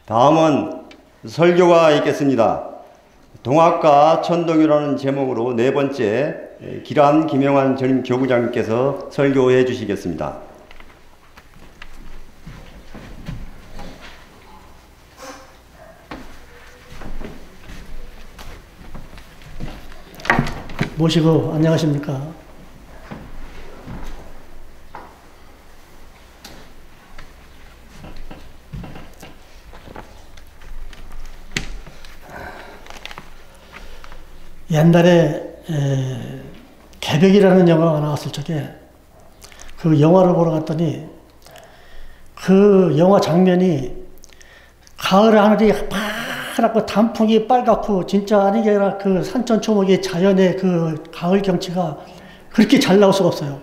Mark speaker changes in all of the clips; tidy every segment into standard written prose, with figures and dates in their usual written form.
Speaker 1: 다음은 설교가 있겠습니다. 동학과 천동이라는 제목으로 네 번째 기란 김영환 전임 교구장님께서 설교해 주시겠습니다.
Speaker 2: 모시고 안녕하십니까. 옛날에 개벽이라는 영화가 나왔을 적에 그 영화를 보러 갔더니 그 영화 장면이 가을 하늘이 파랗고 단풍이 빨갛고 진짜 아니게 아니라 그 산천초목의 자연의 그 가을 경치가 그렇게 잘 나올 수가 없어요.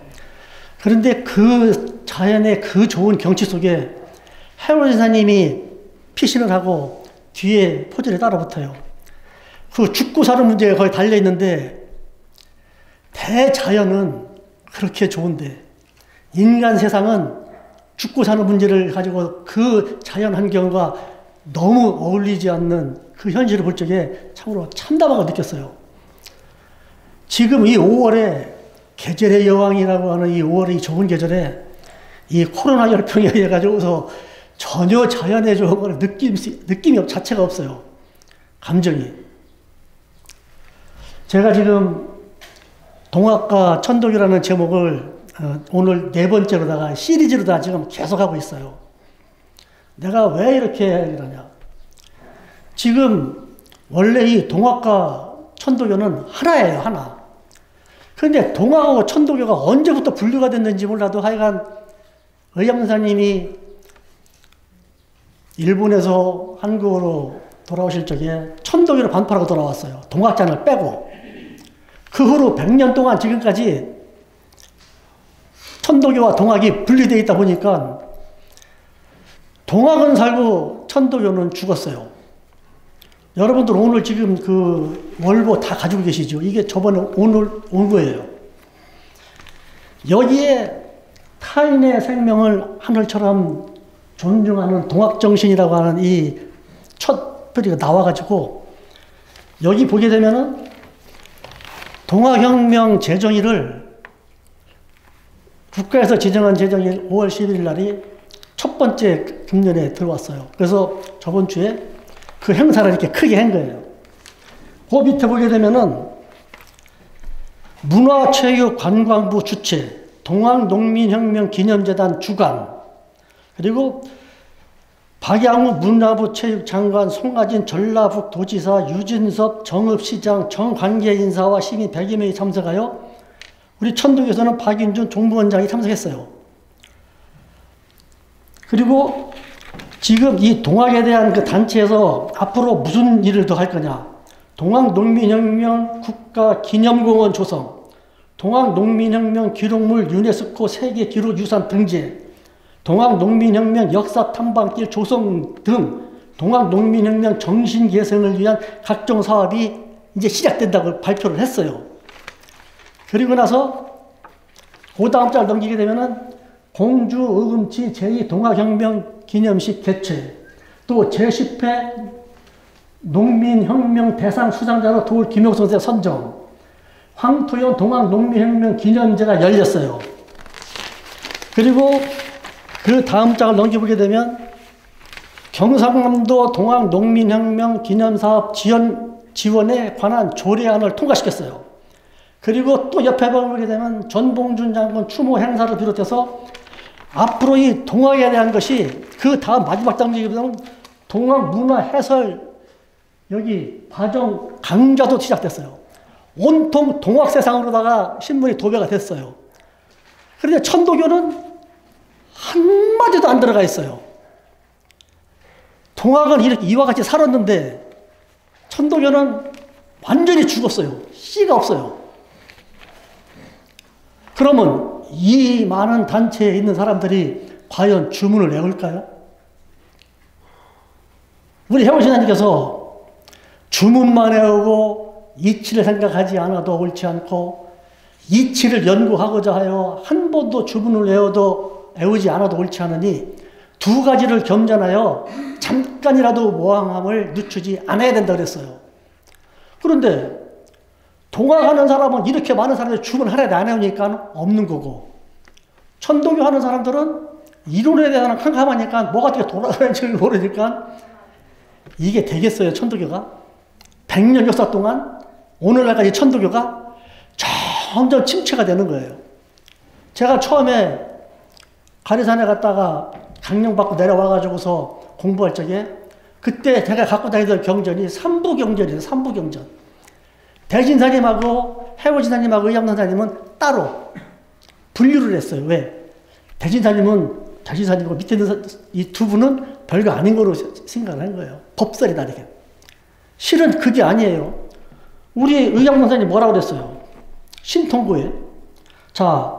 Speaker 2: 그런데 그 자연의 그 좋은 경치 속에 해원 선생님이 피신을 하고 뒤에 포즈를 따라 붙어요. 그 죽고 사는 문제가 거의 달려있는데 대자연은 그렇게 좋은데 인간 세상은 죽고 사는 문제를 가지고 그 자연 환경과 너무 어울리지 않는 그 현실을 볼 적에 참으로 참담하고 느꼈어요. 지금 이 5월에 계절의 여왕이라고 하는 이 5월의 좋은 계절에 이 코로나 열병에 의해 가지고서 전혀 자연의 좋은 느낌이 자체가 없어요. 감정이. 제가 지금 동학과 천독이라는 제목을 오늘 네 번째로다가 시리즈로다 지금 계속하고 있어요. 내가 왜 이렇게 그러냐. 지금 원래 이 동학과 천도교는 하나예요, 하나. 그런데 동학하고 천도교가 언제부터 분류가 됐는지 몰라도 하여간 의암사님이 일본에서 한국으로 돌아오실 적에 천도교를 반팔하고 돌아왔어요. 동학장을 빼고. 그 후로 100년 동안 지금까지 천도교와 동학이 분리되어 있다 보니까 동학은 살고 천도교는 죽었어요. 여러분들 오늘 지금 그 월보 다 가지고 계시죠? 이게 저번에 오늘 온 거예요. 여기에 타인의 생명을 하늘처럼 존중하는 동학정신이라고 하는 이 첫 표리가 나와가지고 여기 보게 되면은 동학혁명 제정일을 국가에서 지정한 제정일 5월 11일 날이 첫 번째 금년에 들어왔어요. 그래서 저번 주에 그 행사를 이렇게 크게 한 거예요. 그 밑에 보게 되면은 문화체육관광부 주최, 동학농민혁명 기념재단 주관, 그리고 박양우 문화부 체육장관, 송하진 전라북 도지사, 유진섭 정읍시장, 정관계인사와 시민 100여 명이 참석하여 우리 천도교에서는 박인준 종부원장이 참석했어요. 그리고 지금 이 동학에 대한 그 단체에서 앞으로 무슨 일을 더 할 거냐. 동학농민혁명 국가기념공원 조성, 동학농민혁명 기록물 유네스코 세계기록유산 등재, 동학농민혁명 역사탐방길 조성 등 동학농민혁명 정신개선을 위한 각종 사업이 이제 시작된다고 발표를 했어요. 그리고 나서 그 다음 달 넘기게 되면은 공주 의금치 제2동학혁명 기념식 개최, 또 제10회 농민혁명 대상 수상자로 도울 김용선 선생 선정, 황토현 동학농민혁명 기념제가 열렸어요. 그리고 그 다음 장을 넘겨보게 되면 경상남도 동학농민혁명 기념사업 지원에 관한 조례안을 통과시켰어요. 그리고 또 옆에 보게 되면 전봉준 장군 추모 행사를 비롯해서 앞으로 이 동학에 대한 것이 그 다음 마지막 장면에 보면 동학 문화 해설 여기 과정 강좌도 시작됐어요. 온통 동학 세상으로다가 신문이 도배가 됐어요. 그런데 천도교는 한마디도 안 들어가 있어요. 동학은 이렇게 이와 같이 살았는데 천도교는 완전히 죽었어요. 씨가 없어요. 그러면 이 많은 단체에 있는 사람들이 과연 주문을 외울까요? 우리 혜원신하님께서 주문만 외우고 이치를 생각하지 않아도 옳지 않고 이치를 연구하고자 하여 한 번도 주문을 외우지 않아도 옳지 않으니 두 가지를 겸전하여 잠깐이라도 모함을 늦추지 않아야 된다 그랬어요. 그런데 동학하는 사람은 이렇게 많은 사람들이 주문하려고 안 해오니까 없는 거고, 천도교 하는 사람들은 이론에 대한 캄캄하니까 뭐가 어떻게 돌아가는지 모르니까 이게 되겠어요, 천도교가? 100년 역사 동안 오늘날까지 천도교가 점점 침체가 되는 거예요. 제가 처음에 가리산에 갔다가 강령받고 내려와가지고서 공부할 적에 그때 제가 갖고 다니던 경전이 삼부경전이에요. 삼부경전. 대진사님하고 해오진사님하고 의양선사님은 따로 분류를 했어요. 왜? 대진사님하고 밑에 있는 이 두 분은 별거 아닌 거로 생각을 한 거예요. 법설이 다르게. 실은 그게 아니에요. 우리 의양선사님 뭐라고 그랬어요? 신통고에. 자,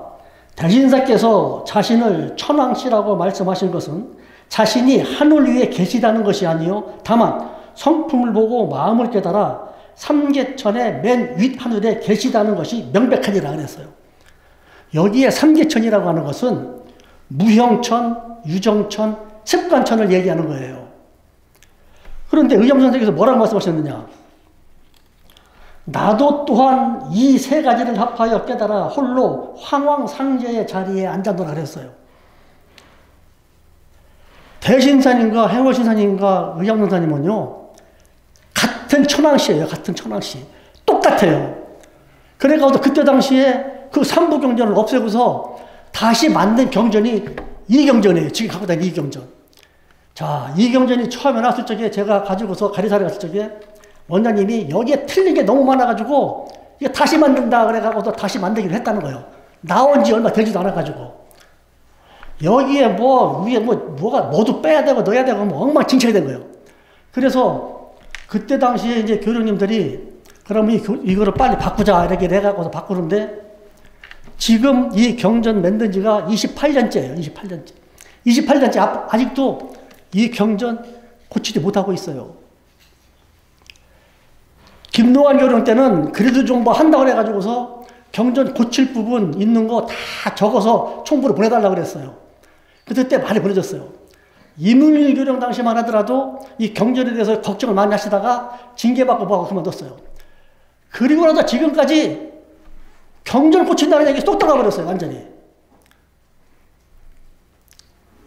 Speaker 2: 대신사께서 자신을 천왕씨라고 말씀하신 것은 자신이 하늘 위에 계시다는 것이 아니요 다만 성품을 보고 마음을 깨달아 삼계천의 맨 윗하늘에 계시다는 것이 명백하니라 그랬어요. 여기에 삼계천이라고 하는 것은 무형천, 유정천, 습관천을 얘기하는 거예요. 그런데 의암선생께서 뭐라고 말씀하셨느냐? 나도 또한 이 세 가지를 합하여 깨달아 홀로 황왕상제의 자리에 앉아노라 그랬어요. 대신사님과 해월신사님과 의양선사님은요 같은 천왕씨예요. 같은 천왕씨. 똑같아요. 그래가지고 그때 당시에 그 삼부경전을 없애고서 다시 만든 경전이 이 경전이에요. 지금 갖고 다니는 이 경전. 자, 이 경전이 처음에 나왔을 적에 제가 가지고서 가리사를 갔을 적에 원장님이 여기에 틀린 게 너무 많아가지고 이게 다시 만든다 그래가지고 다시 만들기로 했다는 거예요. 나온 지 얼마 되지도 않아가지고. 여기에 위에 뭐가 모두 빼야 되고 넣어야 되고 엉망진창이 된 거예요. 그래서 그때 당시에 이제 교령님들이 그럼 이거를 빨리 바꾸자 이렇게 해가지고 바꾸는데 지금 이 경전 만든 지가 28년째예요. 28년째. 28년째 아직도 이 경전 고치지 못하고 있어요. 김노환 교령 때는 그래도 좀 뭐 한다고 그래가지고서 경전 고칠 부분 있는 거 다 적어서 총부로 보내달라고 그랬어요. 그때 많이 보내줬어요. 이문일 교령 당시만 하더라도 이 경전에 대해서 걱정을 많이 하시다가 징계받고 뭐하고 그만뒀어요. 그리고 나서 지금까지 경전 고친다는 얘기 쏙 떠나버렸어요. 완전히.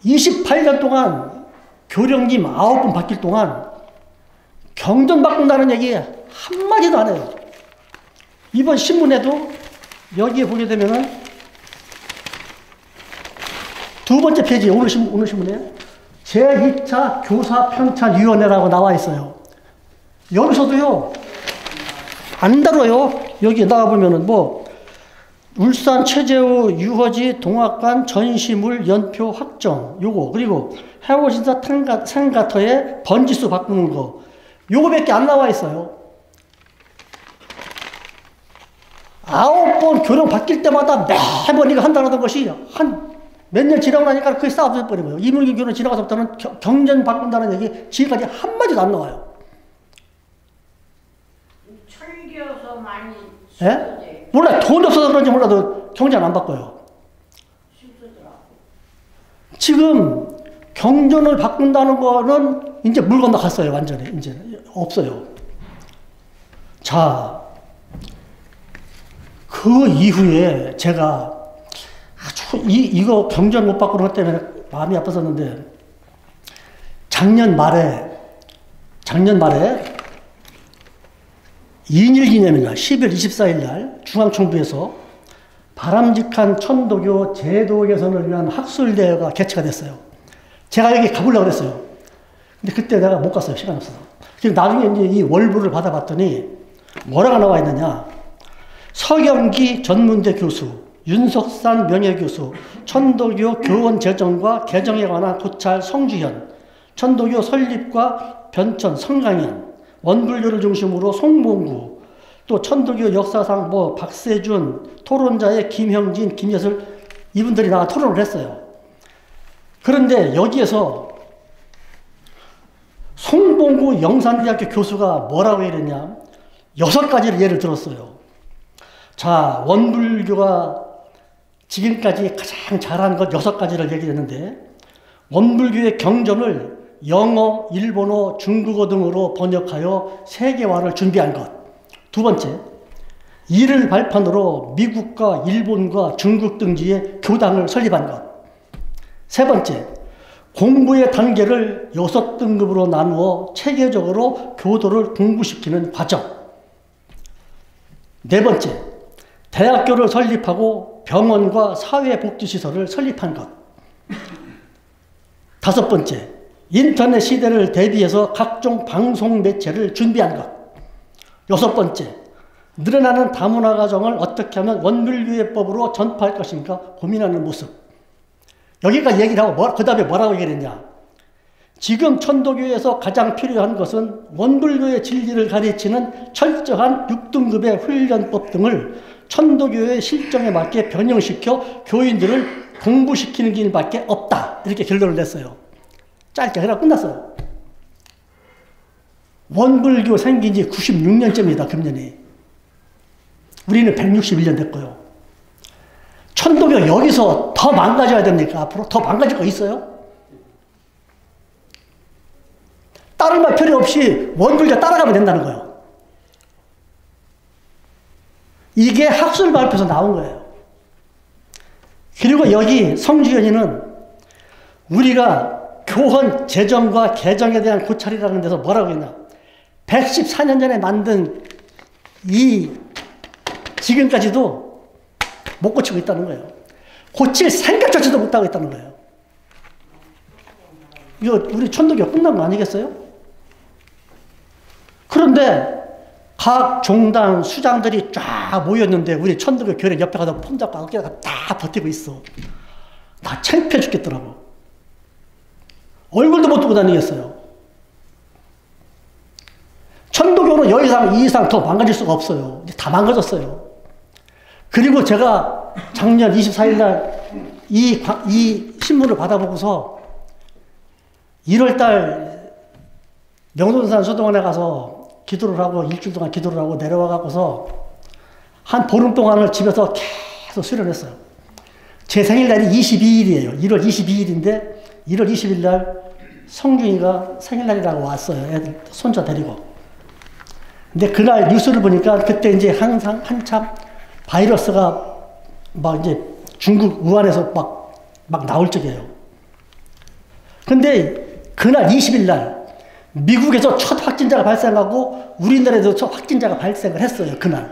Speaker 2: 28년 동안 교령님 9분 바뀔 동안 경전 바꾼다는 얘기 한마디도 안 해요. 이번 신문에도 여기에 보게 되면은 두 번째 페이지 오늘 신문에 제2차 교사편찬위원회라고 나와 있어요. 여기서도요 안 다뤄요. 여기 나와보면은 울산 최재우 유허지 동학관 전시물 연표 확정 요거 그리고 해오진사 상가터의 번지수 바꾸는 거 요거밖에 안 나와 있어요. 9번 교령 바뀔 때마다 매번 이거 한다는 것이 한 몇 년 지나고 나니까 그게 싸워져 버리고요. 이문기 교령 지나가서부터는 경전 바꾼다는 얘기 지금까지 한마디도 안 나와요.
Speaker 3: 철교서 많이
Speaker 2: 예? 몰라 돈이 없어서 그런지 몰라도 경전 안 바꿔요. 지금 경전을 바꾼다는 거는 이제 물 건너갔어요. 완전히 이제 없어요. 자, 그 이후에 제가 아주 이거 경전 못 바꾸는 것 때문에 마음이 아팠었는데 작년 말에 2일 기념일날 10월 24일 날 중앙총부에서 바람직한 천도교 제도 개선을 위한 학술대회가 개최가 됐어요. 제가 여기 가보려고 그랬어요. 근데 그때 내가 못 갔어요. 시간이 없어서. 그래서 나중에 이제 이 월부를 받아봤더니 뭐라고 나와 있느냐. 서경기 전문대 교수, 윤석산 명예교수, 천도교 교원 제정과 개정에 관한 고찰 성주현, 천도교 설립과 변천 성강현, 원불교를 중심으로 송봉구, 또 천도교 역사상 박세준, 토론자의 김형진, 김예슬 이분들이 나와 토론을 했어요. 그런데 여기에서 송봉구 영산대학교 교수가 뭐라고 이랬냐? 6가지를 예를 들었어요. 자, 원불교가 지금까지 가장 잘한 것 6가지를 얘기했는데 원불교의 경전을 영어, 일본어, 중국어 등으로 번역하여 세계화를 준비한 것. 두 번째, 이를 발판으로 미국과 일본과 중국 등지에 교당을 설립한 것. 세 번째, 공부의 단계를 6등급으로 나누어 체계적으로 교도를 공부시키는 과정. 네 번째, 대학교를 설립하고 병원과 사회복지시설을 설립한 것. 다섯 번째, 인터넷 시대를 대비해서 각종 방송 매체를 준비한 것. 여섯 번째, 늘어나는 다문화 가정을 어떻게 하면 원불교회법으로 전파할 것인가 고민하는 모습. 여기까지 얘기를 하고 그 다음에 뭐라고 얘기를 했냐. 지금 천도교에서 가장 필요한 것은 원불교의 진리를 가르치는 철저한 6등급의 훈련법 등을 천도교의 실정에 맞게 변형시켜 교인들을 공부시키는 길밖에 없다. 이렇게 결론을 냈어요. 짧게 해라 끝났어요. 원불교 생긴 지 96년째입니다. 금년이. 우리는 161년 됐고요. 천도교 여기서 더 망가져야 됩니까? 앞으로 더 망가질 거 있어요? 다른 말 필요 없이 원불교 따라가면 된다는 거예요. 이게 학술 발표에서 나온 거예요. 그리고 여기 성주연이는 우리가 교헌 제정과 개정에 대한 고찰이라는 데서 뭐라고 했냐. 114년 전에 만든 이 지금까지도 못 고치고 있다는 거예요. 고칠 생각조차도 못하고 있다는 거예요. 이거 우리 천도교 끝난 거 아니겠어요? 그런데 각 종단 수장들이 쫙 모였는데 우리 천도교 교회 옆에 가서 폼 잡고 어깨가 다 버티고 있어. 나 창피해 죽겠더라고. 얼굴도 못 두고 다니겠어요. 천도교는 이 이상 더 망가질 수가 없어요. 다 망가졌어요. 그리고 제가 작년 24일 날 이 신문을 받아보고서 1월 달 명동산 수도원에 가서 기도를 하고 일주일 동안 기도를 하고 내려와 갖고서 한 보름 동안을 집에서 계속 수련했어요. 제 생일날이 22일이에요. 1월 22일인데 1월 20일 날 성중이가 생일날이라고 왔어요. 애들 손자 데리고. 근데 그날 뉴스를 보니까 그때 이제 한참 바이러스가 막 이제 중국 우한에서 막 나올 적이에요. 근데 그날 20일 날 미국에서 첫 확진자가 발생하고 우리나라에서 첫 확진자가 발생을 했어요. 그날.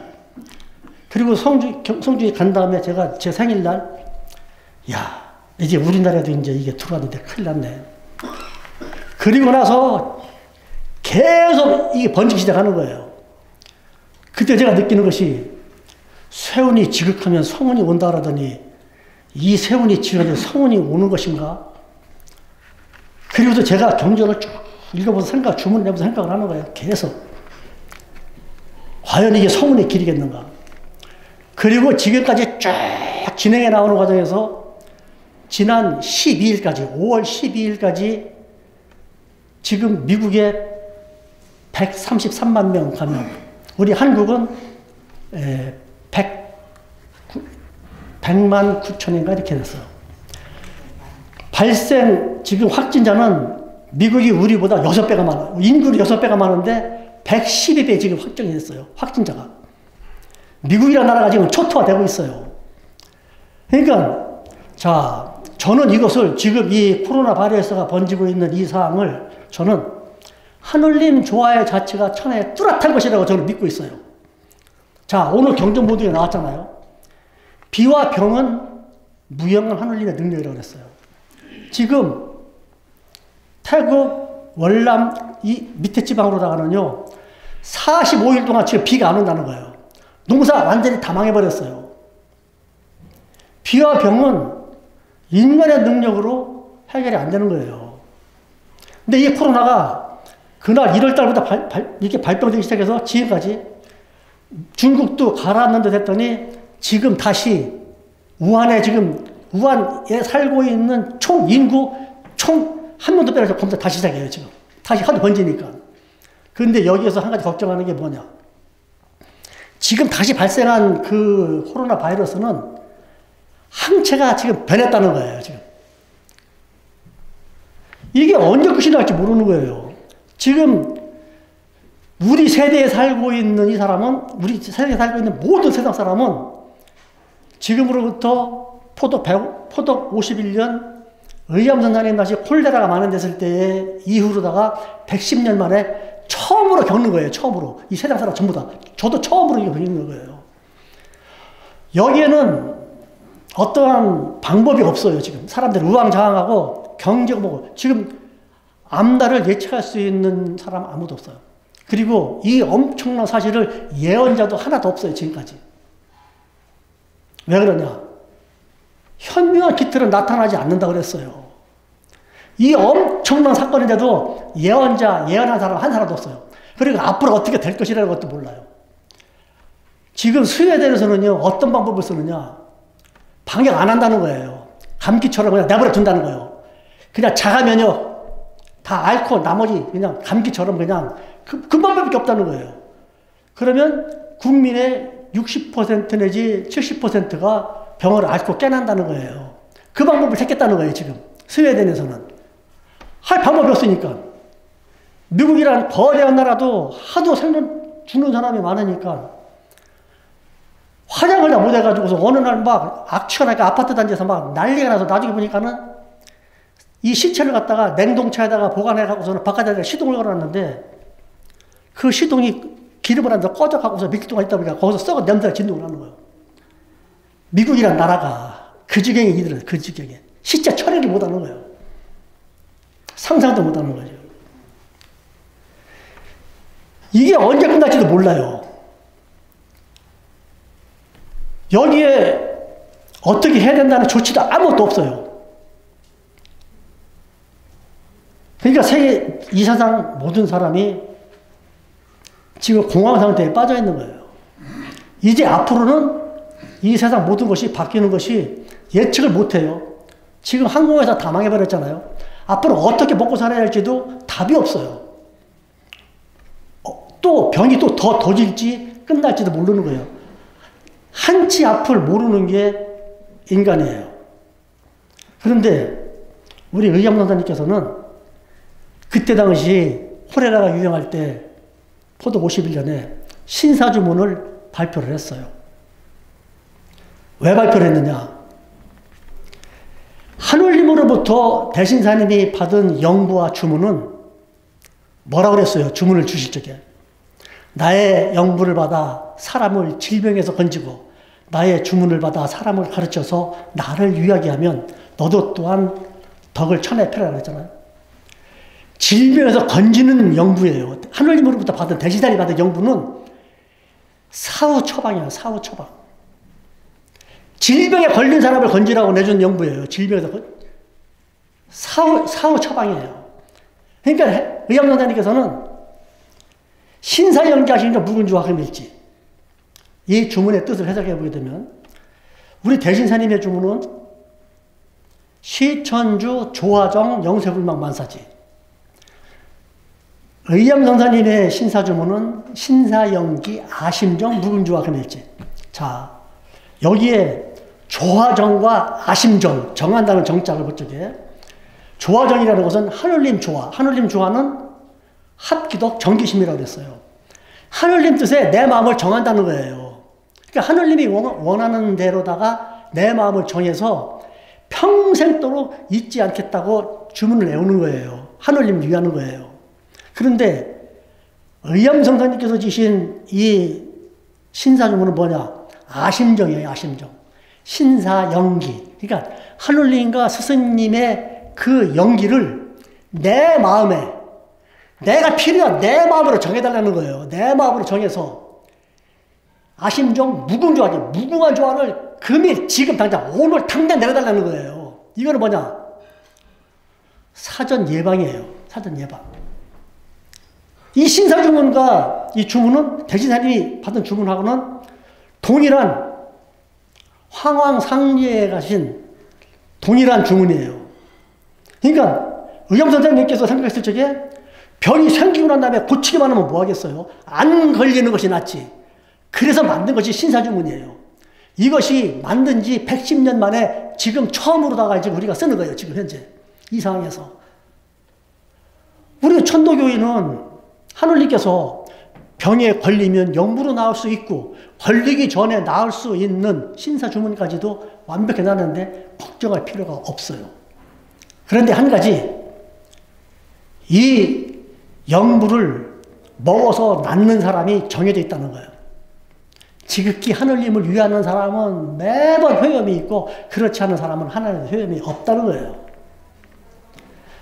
Speaker 2: 그리고 성주에 간 다음에 제가 제 생일날 야 이제 우리나라에도 이제 이게 들어왔는데 큰일 났네. 그리고 나서 계속 이게 번지기 시작하는 거예요. 그때 제가 느끼는 것이 세운이 지극하면 성운이 온다 그러더니 이 세운이 지극하면 성운이 오는 것인가? 그리고서 제가 경전을 쭉 읽어보면서 주문을 내면서 생각을 하는 거예요. 계속. 과연 이게 성운의 길이겠는가? 그리고 지금까지 쫙 진행해 나오는 과정에서 지난 12일까지, 5월 12일까지 지금 미국에 133만 명 감염, 우리 한국은 100만 9천인가 이렇게 됐어요. 발생, 지금 확진자는 미국이 우리보다 6배가 많아요. 인구로 6배가 많은데 112배 지금 확정이 됐어요. 확진자가. 미국이라는 나라가 지금 초토화되고 있어요. 그러니까, 자, 저는 이것을 지금 이 코로나 바이러스가 번지고 있는 이 사항을 저는 하늘님 조화의 자체가 천하에 뚜렷한 것이라고 저는 믿고 있어요. 자, 오늘 경전보도에 나왔잖아요. 비와 병은 무형한 하늘님의 능력이라고 그랬어요. 지금 태국, 월남, 이 밑에 지방으로다가는요, 45일 동안 지금 비가 안 온다는 거예요. 농사 완전히 다 망해버렸어요. 비와 병은 인간의 능력으로 해결이 안 되는 거예요. 근데 이 코로나가 그날 1월 달부터 이렇게 발병되기 시작해서 지금까지 중국도 가라앉는 듯 했더니 지금 다시 우한에 살고 있는 총 인구 한 명도 빼서 검사 다시 시작해요, 지금. 다시 하도 번지니까. 그런데 여기에서 한 가지 걱정하는 게 뭐냐. 지금 다시 발생한 그 코로나 바이러스는 항체가 지금 변했다는 거예요, 지금. 이게 언제 끝이 날지 모르는 거예요. 지금 우리 세대에 살고 있는 이 사람은, 우리 세대에 살고 있는 모든 세상 사람은 지금으로부터 포독 51년 의암선장님 다시 콜레라가 만연됐을 때 이후로다가 110년 만에 처음으로 겪는 거예요. 처음으로. 이 세상 사람 전부 다. 저도 처음으로 이거 겪는 거예요. 여기에는 어떠한 방법이 없어요. 지금 사람들 우왕좌왕하고 경제가 뭐고 지금 앞날을 예측할 수 있는 사람 아무도 없어요. 그리고 이 엄청난 사실을 예언자도 하나도 없어요. 지금까지. 왜 그러냐? 현명한 기틀은 나타나지 않는다고 그랬어요. 이 엄청난 사건인데도 예언한 사람 한 사람도 없어요. 그리고 앞으로 어떻게 될 것이라는 것도 몰라요. 지금 스웨덴에서는요, 어떤 방법을 쓰느냐? 방역 안 한다는 거예요. 감기처럼 그냥 내버려 둔다는 거예요. 그냥 자가 면역 다 앓고 나머지 그냥 감기처럼 그냥 그 방법밖에 없다는 거예요. 그러면 국민의 60% 내지 70%가 병을 앓고 깨난다는 거예요. 그 방법을 택했다는 거예요, 지금. 스웨덴에서는. 할 방법이 없으니까. 미국이란 거대한 나라도 하도 생존 죽는 사람이 많으니까 화장을 다 못해가지고서 어느 날 막 악취가 나니까 아파트 단지에서 막 난리가 나서 나중에 보니까는 이 시체를 갖다가 냉동차에다가 보관해갖고서는 바깥에다가 시동을 걸어놨는데 그 시동이 기름을 안 넣어 꺼져갖고서 며칠 동안 있다 보니까 거기서 썩은 냄새가 진동을 하는 거예요. 미국이란 나라가 그 지경에 이르러 그 지경에 시체 처리를 못하는 거예요. 상상도 못하는 거죠. 이게 언제 끝날지도 몰라요. 여기에 어떻게 해야 된다는 조치도 아무것도 없어요. 그러니까 세계 이 세상 모든 사람이 지금 공황 상태에 빠져 있는 거예요. 이제 앞으로는 이 세상 모든 것이 바뀌는 것이 예측을 못해요. 지금 항공회사 다 망해버렸잖아요. 앞으로 어떻게 먹고 살아야 할지도 답이 없어요. 또 병이 또 더 도질지 끝날지도 모르는 거예요. 한치 앞을 모르는 게 인간이에요. 그런데 우리 의암선사님께서는 그때 당시 콜레라가 유행할 때 포독 51년에 신사주문을 발표를 했어요. 왜 발표를 했느냐? 하늘님으로부터 대신사님이 받은 영부와 주문은 뭐라고 그랬어요? 주문을 주실 적에. 나의 영부를 받아 사람을 질병에서 건지고 나의 주문을 받아 사람을 가르쳐서 나를 유하게 하면 너도 또한 덕을 천에 펴라 그랬잖아요. 질병에서 건지는 영부예요. 하늘님으로부터 받은 대신사님이 받은 영부는 사후 처방이에요. 사후 처방. 질병에 걸린 사람을 건지라고 내준 영부예요. 질병에서 사후 처방이에요. 그러니까 의암선사님께서는 신사영자신자 묵은주화금일지 이 주문의 뜻을 해석해 보게 되면 우리 대신사님의 주문은 시천주 조화정 영세불망 만사지, 의암선사님의 신사주문은 신사영기 아심정 묵은주화금일지. 자, 여기에 조화정과 아심정, 정한다는 정자를 볼 적에 조화정이라는 것은 하늘님 조화, 하늘님 조화는 합기독 정기심이라고 그랬어요. 하늘님 뜻에 내 마음을 정한다는 거예요. 그러니까 하늘님이 원하는 대로다가 내 마음을 정해서 평생도록 잊지 않겠다고 주문을 외우는 거예요. 하늘님을 위하는 거예요. 그런데 의암선사님께서 지신 이 신사주문은 뭐냐? 아심정이에요. 아심정. 신사영기. 그러니까 하늘님과 스승님의 그 영기를 내 마음에 내가 필요한 내 마음으로 정해달라는 거예요. 내 마음으로 정해서 아심정 무궁조화지, 무궁한 조화를 금일 지금 당장 오늘 당장 내려달라는 거예요. 이거는 뭐냐? 사전 예방이에요. 사전 예방. 이 신사주문과 이 주문은 대신사님이 받은 주문하고는 동일한 황황상리에 가신 동일한 주문이에요. 그러니까 의암선생님께서 생각했을 적에 병이 생기고 난 다음에 고치기만 하면 뭐 하겠어요? 안 걸리는 것이 낫지. 그래서 만든 것이 신사주문이에요. 이것이 만든 지 110년 만에 지금 처음으로다가 지금 우리가 쓰는 거예요. 지금 현재. 이 상황에서. 우리 천도교인은 하느님께서 병에 걸리면 영부로 나을 수 있고 걸리기 전에 나을 수 있는 신사주문까지도 완벽히 나는데 걱정할 필요가 없어요. 그런데 한 가지, 이 영부를 먹어서 낫는 사람이 정해져 있다는 거예요. 지극히 하느님을 위하는 사람은 매번 효염이 있고 그렇지 않은 사람은 하나님의 효염이 없다는 거예요.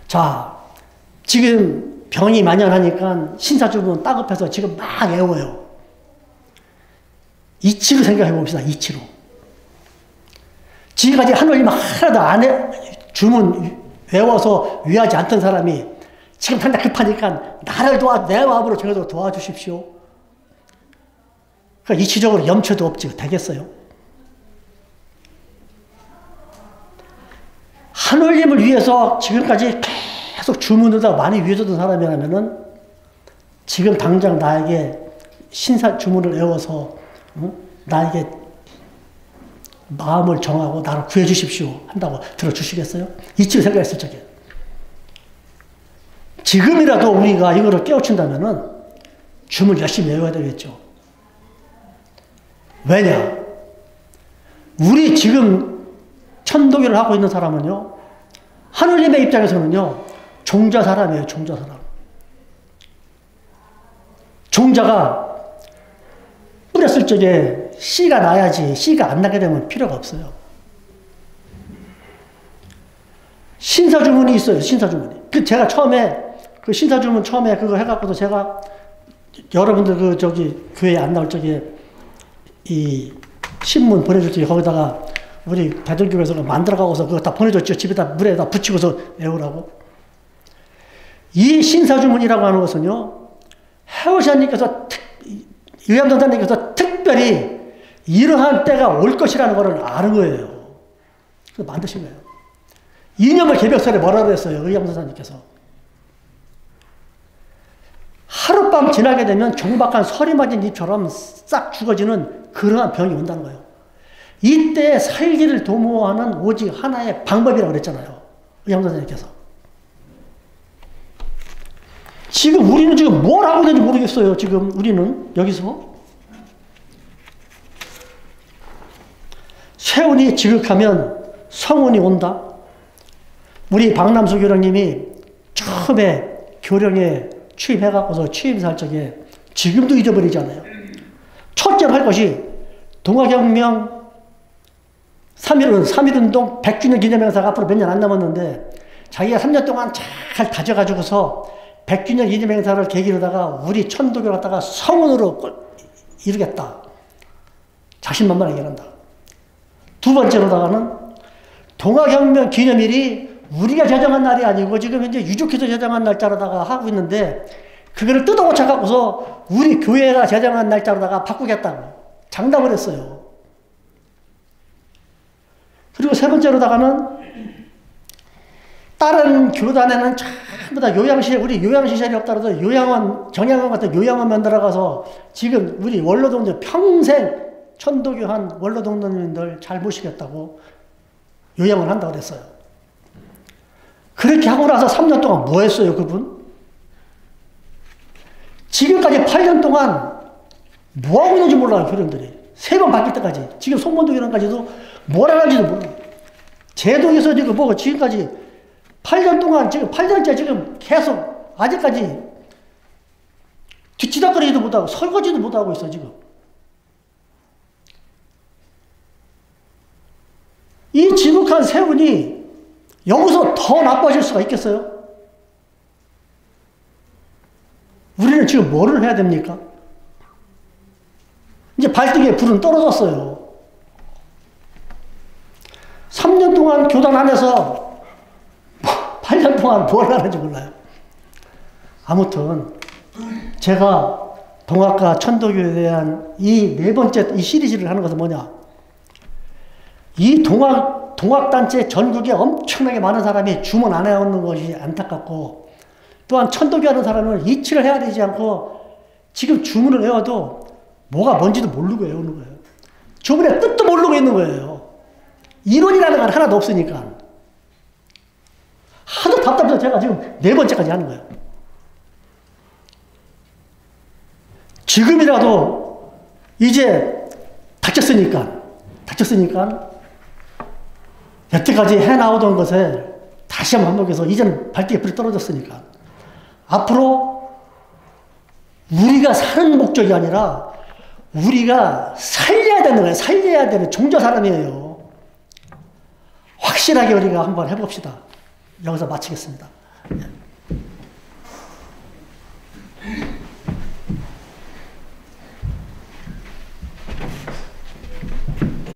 Speaker 2: 자, 지금 병이 만연하니까 신사주문 따급해서 지금 막 애워요. 이치로 생각해 봅시다. 이치로. 지금까지 하느님 하나도 안 해, 주문 외워서 위하지 않던 사람이 지금 당장 급하니까 나를 내 마음으로 저도 도와주십시오. 그러니까 이치적으로 염려도 없지. 되겠어요? 하느님을 위해서 지금까지 계속 주문하다 많이 위해줬던 사람이라면은 지금 당장 나에게 신사 주문을 외워서 나에게 마음을 정하고 나를 구해주십시오 한다고 들어주시겠어요? 이치로 생각했을 적에. 지금이라도 우리가 이거를 깨우친다면은 주문 열심히 외워야 되겠죠. 왜냐? 우리 지금 천도교를 하고 있는 사람은요, 하느님의 입장에서는요, 종자 사람이에요, 종자 사람. 종자가 뿌렸을 적에 씨가 나야지, 씨가 안 나게 되면 필요가 없어요. 신사주문이 있어요, 신사주문이. 제가 처음에, 신사주문 처음에 그거 해갖고도 제가 여러분들 교회 안 나올 적에 이 신문 보내줄 적에 거기다가 우리 대전교회에서 만들어가고서 그거 다 보내줬죠. 집에다 물에다 붙이고서 외우라고. 이 신사주문이라고 하는 것은요, 해오샤님께서 의암전사님께서 특별히 이러한 때가 올 것이라는 것을 아는 거예요. 그래서 만드신 거예요. 이념을 개벽설에 뭐라 그랬어요, 의암전사님께서. 하룻밤 지나게 되면 종박한 서리 맞은 잎처럼 싹 죽어지는 그러한 병이 온다는 거예요. 이때 살기를 도모하는 오직 하나의 방법이라고 그랬잖아요, 의암전사님께서. 지금 우리는 지금 뭘 하고 있는지 모르겠어요. 지금 우리는 여기서 세운이 지극하면 성운이 온다. 우리 박남수 교령님이 처음에 교령에 취임해갖고서 취임살 적에 지금도 잊어버리잖아요. 첫째로 할 것이 동아혁명 3.1운동 100주년 기념행사가 앞으로 몇 년 안 남았는데 자기가 3년 동안 잘 다져가지고서 100주년 기념행사를 계기로다가 우리 천도교를 갖다가 성운으로 이루겠다. 자신만만하게 한다. 두 번째로다가는 동아혁명 기념일이 우리가 제정한 날이 아니고 지금 현재 유족회에서 제정한 날짜로다가 하고 있는데 그거를 뜯어고쳐 갖고서 우리 교회가 제정한 날짜로다가 바꾸겠다고 장담을 했어요. 그리고 세 번째로다가는 다른 교단에는 전부 다 요양시설, 우리 요양시설이 없더라도 요양원, 정양원 같은 요양원 만들어가서 지금 우리 원로동들 평생 천도교한 원로동들님들 잘 모시겠다고 요양원 한다고 그랬어요. 그렇게 하고 나서 3년 동안 뭐 했어요, 그분? 지금까지 8년 동안 뭐 하고 있는지 몰라요, 교련들이. 3번 바뀔 때까지. 지금 송문도 교련까지도 뭘 하는지도 몰라요. 제동에서 지금 뭐 지금까지 8년 동안, 지금 8년째 지금 계속 아직까지 뒤치다거리지도 못하고 설거지도 못하고 있어, 지금. 이 지극한 세운이 여기서 더 나빠질 수가 있겠어요? 우리는 지금 뭐를 해야 됩니까? 이제 발등에 불은 떨어졌어요. 3년 동안 교단 안에서 8년 동안 뭘 하는지 몰라요. 아무튼 제가 동학과 천도교에 대한 이 네 번째 이 시리즈를 하는 것은 뭐냐? 이 동학단체 전국에 엄청나게 많은 사람이 주문 안 해오는 것이 안타깝고 또한 천도교 하는 사람은 이치를 해야 되지 않고 지금 주문을 외워도 뭐가 뭔지도 모르고 외우는 거예요. 주문의 뜻도 모르고 있는 거예요. 이론이라는 건 하나도 없으니까. 하도 답답해서 제가 지금 네 번째까지 하는 거예요. 지금이라도 이제 닥쳤으니까 여태까지 해나오던 것에 다시 한번 반복해서 이제는 발뒤에 불이 떨어졌으니까 앞으로 우리가 사는 목적이 아니라 우리가 살려야 되는 거예요. 살려야 되는 종자 사람이에요. 확실하게 우리가 한번 해봅시다. 여기서 마치겠습니다.